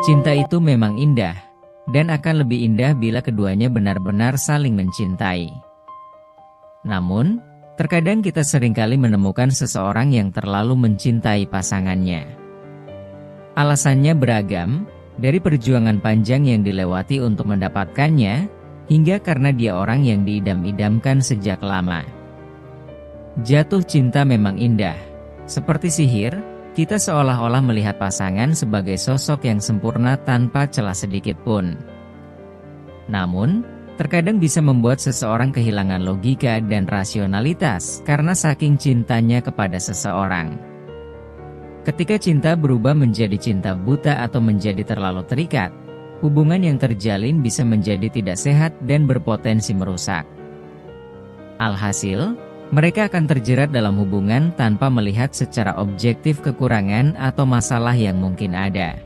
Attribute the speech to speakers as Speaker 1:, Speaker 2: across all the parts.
Speaker 1: Cinta itu memang indah, dan akan lebih indah bila keduanya benar-benar saling mencintai. Namun, terkadang kita seringkali menemukan seseorang yang terlalu mencintai pasangannya. Alasannya beragam, dari perjuangan panjang yang dilewati untuk mendapatkannya, hingga karena dia orang yang diidam-idamkan sejak lama. Jatuh cinta memang indah. Seperti sihir, kita seolah-olah melihat pasangan sebagai sosok yang sempurna tanpa celah sedikit pun. Namun, terkadang bisa membuat seseorang kehilangan logika dan rasionalitas karena saking cintanya kepada seseorang. Ketika cinta berubah menjadi cinta buta atau menjadi terlalu terikat, hubungan yang terjalin bisa menjadi tidak sehat dan berpotensi merusak. Alhasil, mereka akan terjerat dalam hubungan tanpa melihat secara objektif kekurangan atau masalah yang mungkin ada.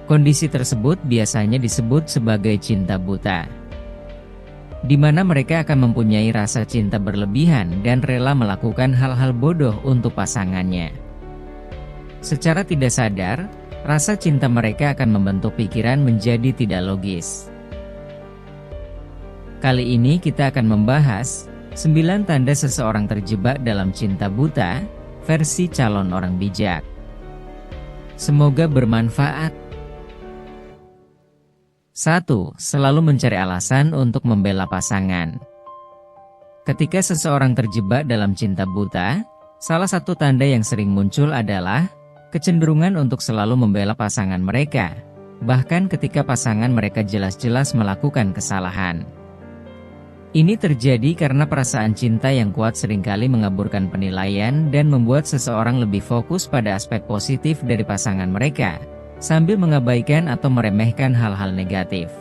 Speaker 1: Kondisi tersebut biasanya disebut sebagai cinta buta, di mana mereka akan mempunyai rasa cinta berlebihan dan rela melakukan hal-hal bodoh untuk pasangannya. Secara tidak sadar, rasa cinta mereka akan membentuk pikiran menjadi tidak logis. Kali ini kita akan membahas 9 tanda seseorang terjebak dalam cinta buta, versi calon orang bijak. Semoga bermanfaat. 1. Selalu mencari alasan untuk membela pasangan. Ketika seseorang terjebak dalam cinta buta, salah satu tanda yang sering muncul adalah kecenderungan untuk selalu membela pasangan mereka, bahkan ketika pasangan mereka jelas-jelas melakukan kesalahan. Ini terjadi karena perasaan cinta yang kuat seringkali mengaburkan penilaian dan membuat seseorang lebih fokus pada aspek positif dari pasangan mereka, sambil mengabaikan atau meremehkan hal-hal negatif.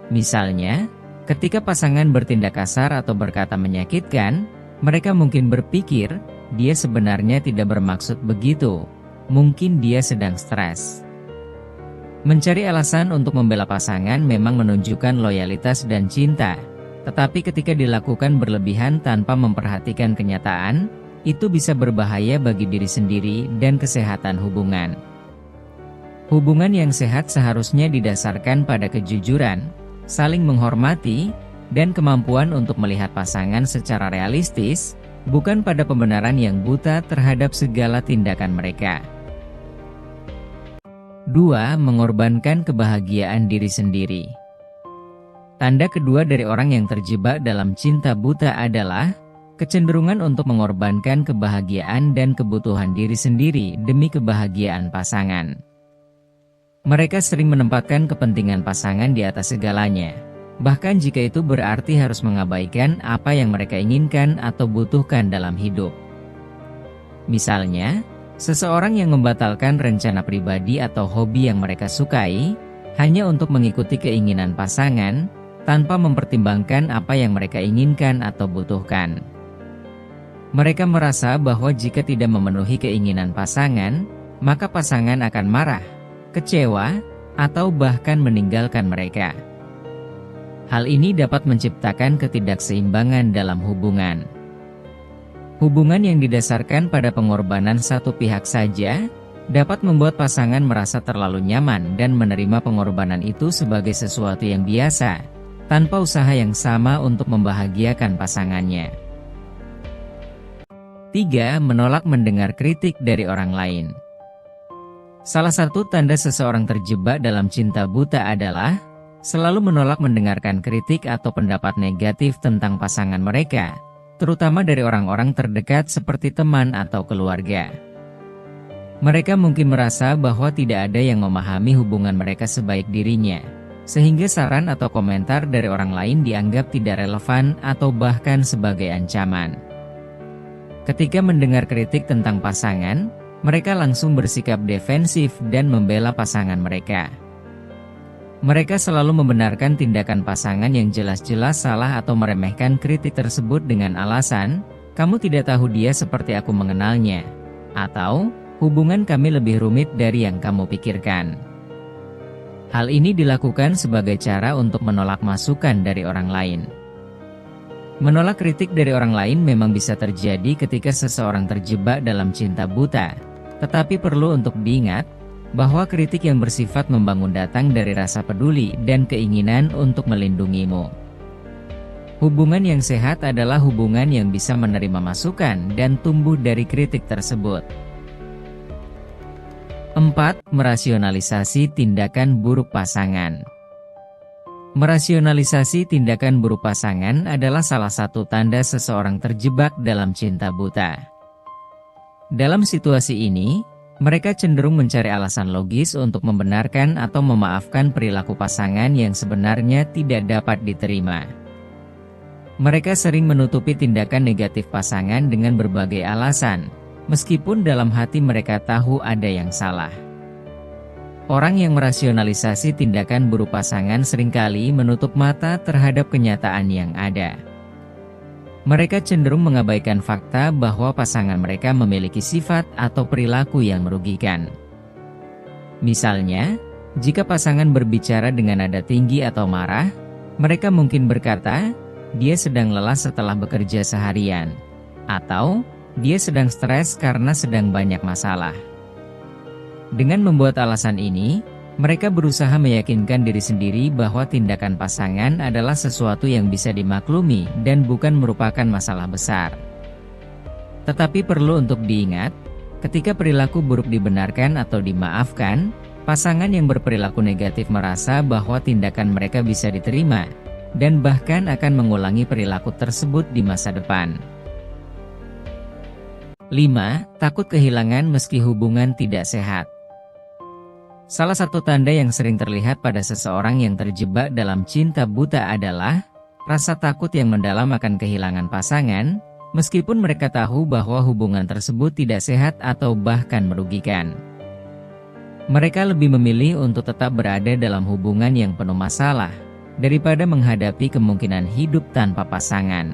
Speaker 1: Misalnya, ketika pasangan bertindak kasar atau berkata menyakitkan, mereka mungkin berpikir, dia sebenarnya tidak bermaksud begitu, mungkin dia sedang stres. Mencari alasan untuk membela pasangan memang menunjukkan loyalitas dan cinta, tetapi ketika dilakukan berlebihan tanpa memperhatikan kenyataan, itu bisa berbahaya bagi diri sendiri dan kesehatan hubungan. Hubungan yang sehat seharusnya didasarkan pada kejujuran, saling menghormati, dan kemampuan untuk melihat pasangan secara realistis, bukan pada pembenaran yang buta terhadap segala tindakan mereka. 2. Mengorbankan kebahagiaan diri sendiri. Tanda kedua dari orang yang terjebak dalam cinta buta adalah kecenderungan untuk mengorbankan kebahagiaan dan kebutuhan diri sendiri demi kebahagiaan pasangan. Mereka sering menempatkan kepentingan pasangan di atas segalanya, bahkan jika itu berarti harus mengabaikan apa yang mereka inginkan atau butuhkan dalam hidup. Misalnya, seseorang yang membatalkan rencana pribadi atau hobi yang mereka sukai hanya untuk mengikuti keinginan pasangan, tanpa mempertimbangkan apa yang mereka inginkan atau butuhkan. Mereka merasa bahwa jika tidak memenuhi keinginan pasangan, maka pasangan akan marah, kecewa, atau bahkan meninggalkan mereka. Hal ini dapat menciptakan ketidakseimbangan dalam hubungan. Hubungan yang didasarkan pada pengorbanan satu pihak saja dapat membuat pasangan merasa terlalu nyaman dan menerima pengorbanan itu sebagai sesuatu yang biasa, tanpa usaha yang sama untuk membahagiakan pasangannya. 3. Menolak mendengar kritik dari orang lain. Salah satu tanda seseorang terjebak dalam cinta buta adalah selalu menolak mendengarkan kritik atau pendapat negatif tentang pasangan mereka, terutama dari orang-orang terdekat seperti teman atau keluarga. Mereka mungkin merasa bahwa tidak ada yang memahami hubungan mereka sebaik dirinya, sehingga saran atau komentar dari orang lain dianggap tidak relevan atau bahkan sebagai ancaman. Ketika mendengar kritik tentang pasangan, mereka langsung bersikap defensif dan membela pasangan mereka. Mereka selalu membenarkan tindakan pasangan yang jelas-jelas salah atau meremehkan kritik tersebut dengan alasan, "Kamu tidak tahu dia seperti aku mengenalnya," atau "Hubungan kami lebih rumit dari yang kamu pikirkan." Hal ini dilakukan sebagai cara untuk menolak masukan dari orang lain. Menolak kritik dari orang lain memang bisa terjadi ketika seseorang terjebak dalam cinta buta, tetapi perlu untuk diingat, bahwa kritik yang bersifat membangun datang dari rasa peduli dan keinginan untuk melindungimu. Hubungan yang sehat adalah hubungan yang bisa menerima masukan dan tumbuh dari kritik tersebut. 4. Merasionalisasi tindakan buruk pasangan. Merasionalisasi tindakan buruk pasangan adalah salah satu tanda seseorang terjebak dalam cinta buta. Dalam situasi ini, mereka cenderung mencari alasan logis untuk membenarkan atau memaafkan perilaku pasangan yang sebenarnya tidak dapat diterima. Mereka sering menutupi tindakan negatif pasangan dengan berbagai alasan, meskipun dalam hati mereka tahu ada yang salah. Orang yang merasionalisasi tindakan buruk pasangan seringkali menutup mata terhadap kenyataan yang ada. Mereka cenderung mengabaikan fakta bahwa pasangan mereka memiliki sifat atau perilaku yang merugikan. Misalnya, jika pasangan berbicara dengan nada tinggi atau marah, mereka mungkin berkata, "Dia sedang lelah setelah bekerja seharian," atau "Dia sedang stres karena sedang banyak masalah." Dengan membuat alasan ini, mereka berusaha meyakinkan diri sendiri bahwa tindakan pasangan adalah sesuatu yang bisa dimaklumi dan bukan merupakan masalah besar. Tetapi perlu untuk diingat, ketika perilaku buruk dibenarkan atau dimaafkan, pasangan yang berperilaku negatif merasa bahwa tindakan mereka bisa diterima, dan bahkan akan mengulangi perilaku tersebut di masa depan. 5. Takut kehilangan meski hubungan tidak sehat. Salah satu tanda yang sering terlihat pada seseorang yang terjebak dalam cinta buta adalah rasa takut yang mendalam akan kehilangan pasangan, meskipun mereka tahu bahwa hubungan tersebut tidak sehat atau bahkan merugikan. Mereka lebih memilih untuk tetap berada dalam hubungan yang penuh masalah, daripada menghadapi kemungkinan hidup tanpa pasangan.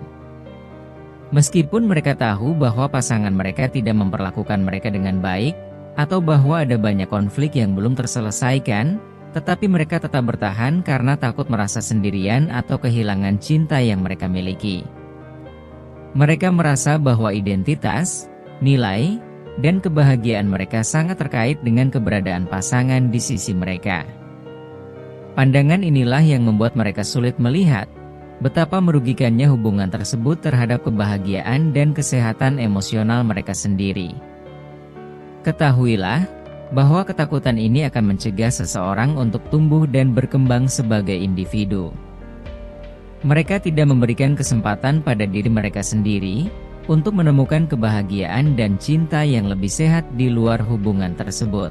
Speaker 1: Meskipun mereka tahu bahwa pasangan mereka tidak memperlakukan mereka dengan baik, atau bahwa ada banyak konflik yang belum terselesaikan, tetapi mereka tetap bertahan karena takut merasa sendirian atau kehilangan cinta yang mereka miliki. Mereka merasa bahwa identitas, nilai, dan kebahagiaan mereka sangat terkait dengan keberadaan pasangan di sisi mereka. Pandangan inilah yang membuat mereka sulit melihat betapa merugikannya hubungan tersebut terhadap kebahagiaan dan kesehatan emosional mereka sendiri. Ketahuilah bahwa ketakutan ini akan mencegah seseorang untuk tumbuh dan berkembang sebagai individu. Mereka tidak memberikan kesempatan pada diri mereka sendiri untuk menemukan kebahagiaan dan cinta yang lebih sehat di luar hubungan tersebut.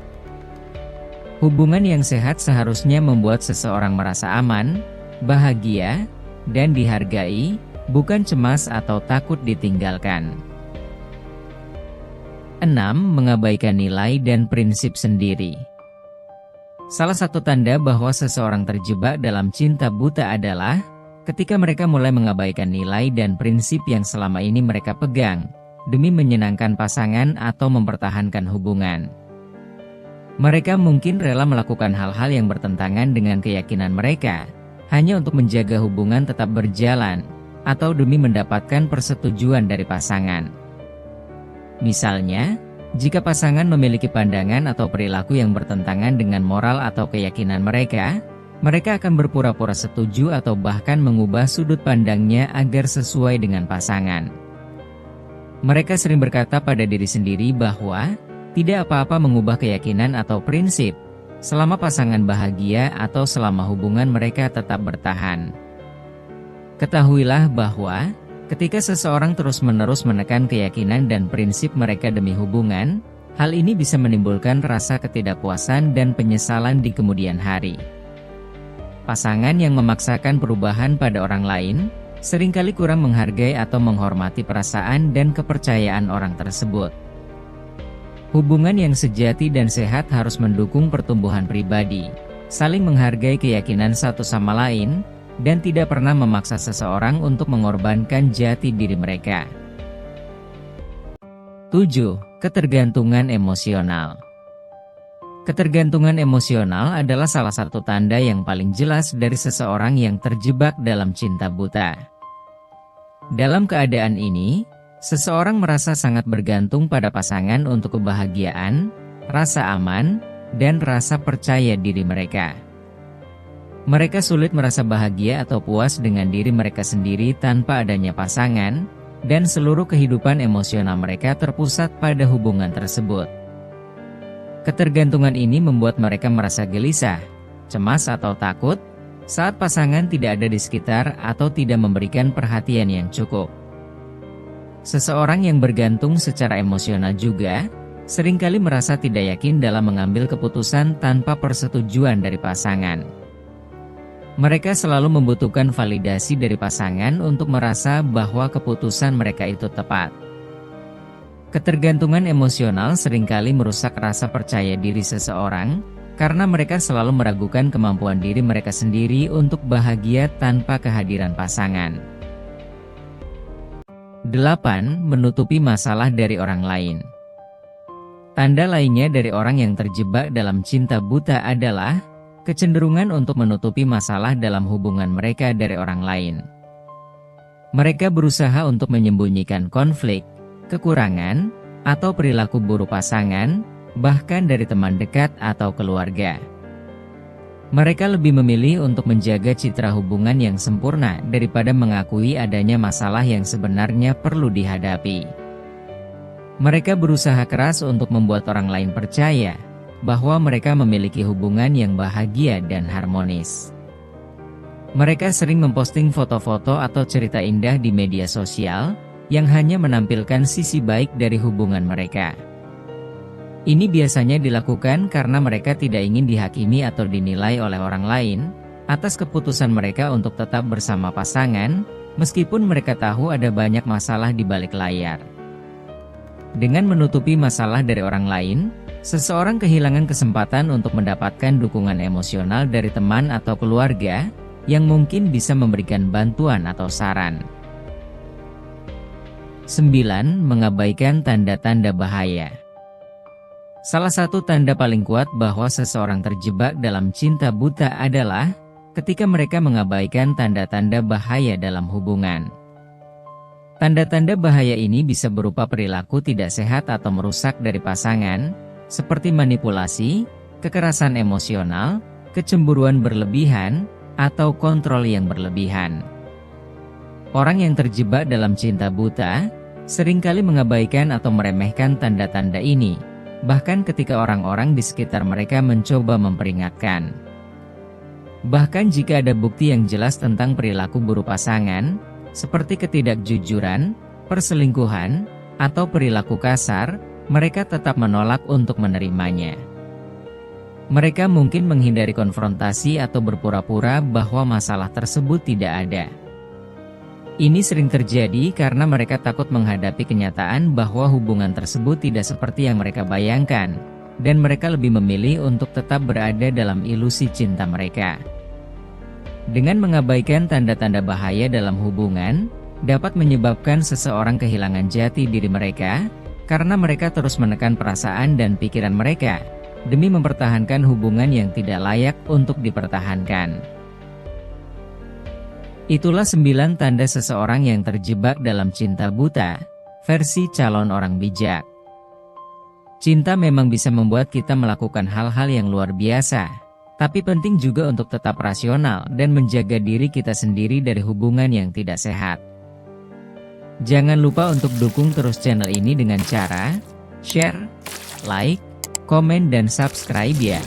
Speaker 1: Hubungan yang sehat seharusnya membuat seseorang merasa aman, bahagia, dan dihargai, bukan cemas atau takut ditinggalkan. 6. Mengabaikan nilai dan prinsip sendiri. Salah satu tanda bahwa seseorang terjebak dalam cinta buta adalah ketika mereka mulai mengabaikan nilai dan prinsip yang selama ini mereka pegang, demi menyenangkan pasangan atau mempertahankan hubungan. Mereka mungkin rela melakukan hal-hal yang bertentangan dengan keyakinan mereka, hanya untuk menjaga hubungan tetap berjalan, atau demi mendapatkan persetujuan dari pasangan. Misalnya, jika pasangan memiliki pandangan atau perilaku yang bertentangan dengan moral atau keyakinan mereka, mereka akan berpura-pura setuju atau bahkan mengubah sudut pandangnya agar sesuai dengan pasangan. Mereka sering berkata pada diri sendiri bahwa tidak apa-apa mengubah keyakinan atau prinsip, selama pasangan bahagia atau selama hubungan mereka tetap bertahan. Ketahuilah bahwa ketika seseorang terus-menerus menekan keyakinan dan prinsip mereka demi hubungan, hal ini bisa menimbulkan rasa ketidakpuasan dan penyesalan di kemudian hari. Pasangan yang memaksakan perubahan pada orang lain, seringkali kurang menghargai atau menghormati perasaan dan kepercayaan orang tersebut. Hubungan yang sejati dan sehat harus mendukung pertumbuhan pribadi, saling menghargai keyakinan satu sama lain, dan tidak pernah memaksa seseorang untuk mengorbankan jati diri mereka. 7. Ketergantungan emosional. Ketergantungan emosional adalah salah satu tanda yang paling jelas dari seseorang yang terjebak dalam cinta buta. Dalam keadaan ini, seseorang merasa sangat bergantung pada pasangan untuk kebahagiaan, rasa aman, dan rasa percaya diri mereka. Mereka sulit merasa bahagia atau puas dengan diri mereka sendiri tanpa adanya pasangan, dan seluruh kehidupan emosional mereka terpusat pada hubungan tersebut. Ketergantungan ini membuat mereka merasa gelisah, cemas atau takut saat pasangan tidak ada di sekitar atau tidak memberikan perhatian yang cukup. Seseorang yang bergantung secara emosional juga seringkali merasa tidak yakin dalam mengambil keputusan tanpa persetujuan dari pasangan. Mereka selalu membutuhkan validasi dari pasangan untuk merasa bahwa keputusan mereka itu tepat. Ketergantungan emosional seringkali merusak rasa percaya diri seseorang, karena mereka selalu meragukan kemampuan diri mereka sendiri untuk bahagia tanpa kehadiran pasangan. 8. Menutupi masalah dari orang lain. Tanda lainnya dari orang yang terjebak dalam cinta buta adalah kecenderungan untuk menutupi masalah dalam hubungan mereka dari orang lain. Mereka berusaha untuk menyembunyikan konflik, kekurangan, atau perilaku buruk pasangan, bahkan dari teman dekat atau keluarga. Mereka lebih memilih untuk menjaga citra hubungan yang sempurna daripada mengakui adanya masalah yang sebenarnya perlu dihadapi. Mereka berusaha keras untuk membuat orang lain percaya bahwa mereka memiliki hubungan yang bahagia dan harmonis. Mereka sering memposting foto-foto atau cerita indah di media sosial yang hanya menampilkan sisi baik dari hubungan mereka. Ini biasanya dilakukan karena mereka tidak ingin dihakimi atau dinilai oleh orang lain atas keputusan mereka untuk tetap bersama pasangan, meskipun mereka tahu ada banyak masalah di balik layar. Dengan menutupi masalah dari orang lain, seseorang kehilangan kesempatan untuk mendapatkan dukungan emosional dari teman atau keluarga yang mungkin bisa memberikan bantuan atau saran. 9. Mengabaikan tanda-tanda bahaya. Salah satu tanda paling kuat bahwa seseorang terjebak dalam cinta buta adalah ketika mereka mengabaikan tanda-tanda bahaya dalam hubungan. Tanda-tanda bahaya ini bisa berupa perilaku tidak sehat atau merusak dari pasangan, seperti manipulasi, kekerasan emosional, kecemburuan berlebihan, atau kontrol yang berlebihan. Orang yang terjebak dalam cinta buta seringkali mengabaikan atau meremehkan tanda-tanda ini, bahkan ketika orang-orang di sekitar mereka mencoba memperingatkan. Bahkan jika ada bukti yang jelas tentang perilaku buruk pasangan, seperti ketidakjujuran, perselingkuhan, atau perilaku kasar, mereka tetap menolak untuk menerimanya. Mereka mungkin menghindari konfrontasi atau berpura-pura bahwa masalah tersebut tidak ada. Ini sering terjadi karena mereka takut menghadapi kenyataan bahwa hubungan tersebut tidak seperti yang mereka bayangkan, dan mereka lebih memilih untuk tetap berada dalam ilusi cinta mereka. Dengan mengabaikan tanda-tanda bahaya dalam hubungan, dapat menyebabkan seseorang kehilangan jati diri mereka, karena mereka terus menekan perasaan dan pikiran mereka demi mempertahankan hubungan yang tidak layak untuk dipertahankan. Itulah 9 tanda seseorang yang terjebak dalam cinta buta, versi calon orang bijak. Cinta memang bisa membuat kita melakukan hal-hal yang luar biasa, tapi penting juga untuk tetap rasional dan menjaga diri kita sendiri dari hubungan yang tidak sehat. Jangan lupa untuk dukung terus channel ini dengan cara share, like, komen, dan subscribe ya.